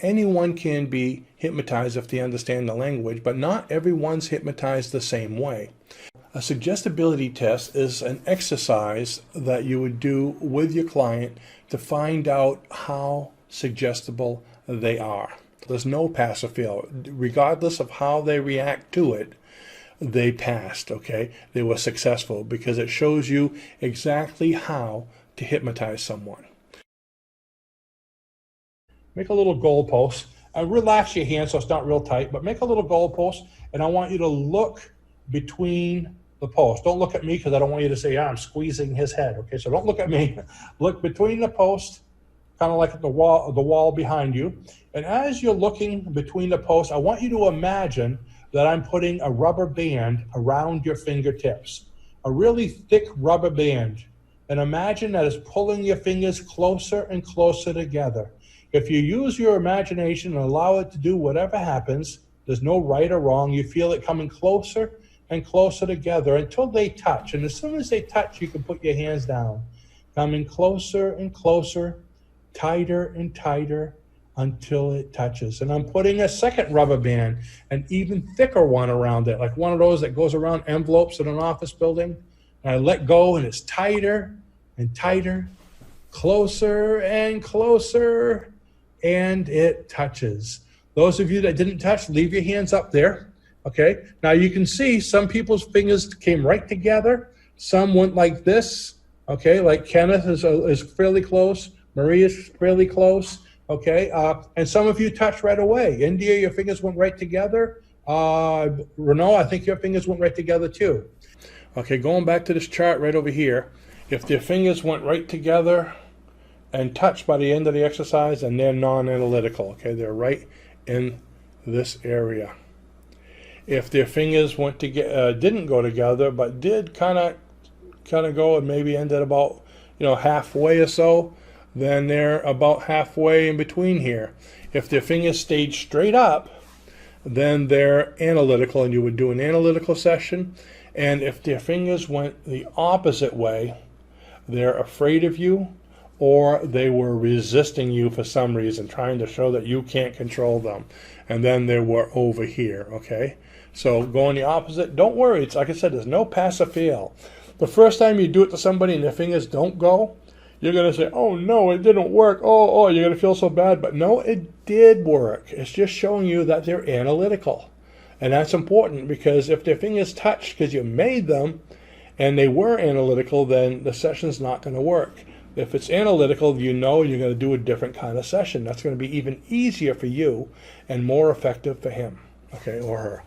anyone can be hypnotized if they understand the language, but not everyone's hypnotized the same way. A suggestibility test is an exercise that you would do with your client to find out how suggestible they are. There's no pass or fail. Regardless of how they react to it, they passed, okay? They were successful because it shows you exactly how to hypnotize someone. Make a little goalpost. Relax your hand so it's not real tight, but make a little goalpost, and I want you to look between the posts. Don't look at me because I don't want you to say, I'm squeezing his head, okay? So don't look at me. Look between the posts, kind of like at the wall behind you. And as you're looking between the posts, I want you to imagine that I'm putting a rubber band around your fingertips, a really thick rubber band. And imagine that it's pulling your fingers closer and closer together. If you use your imagination and allow it to do whatever happens, there's no right or wrong. You feel it coming closer and closer together until they touch. And as soon as they touch, you can put your hands down. Coming closer and closer, tighter and tighter until it touches. And I'm putting a second rubber band, an even thicker one around it, like one of those that goes around envelopes in an office building. And I let go and it's tighter and tighter, closer and closer, and it touches. Those of you that didn't touch, leave your hands up there. Okay, now you can see some people's fingers came right together. Some went like this. Okay, like Kenneth is fairly close. Maria's fairly close. Okay, and some of you touched right away. India, your fingers went right together. Renaud, I think your fingers went right together too. Okay, going back to this chart right over here. If their fingers went right together and touched by the end of the exercise, and they're non-analytical. Okay, they're right in this area. If their fingers went didn't go together, but did kind of go and maybe ended about halfway or so, then they're about halfway in between here. If their fingers stayed straight up, then they're analytical, and you would do an analytical session. And if their fingers went the opposite way, they're afraid of you, or they were resisting you for some reason, trying to show that you can't control them. And then they were over here, okay? So going the opposite, don't worry. It's like I said, there's no pass or fail. The first time you do it to somebody and their fingers don't go, you're going to say, oh, no, it didn't work. Oh, you're going to feel so bad. But no, it did work. It's just showing you that they're analytical. And that's important, because if their fingers touched because you made them and they were analytical, then the session's not going to work. If it's analytical, you're going to do a different kind of session. That's going to be even easier for you and more effective for him, okay, or her.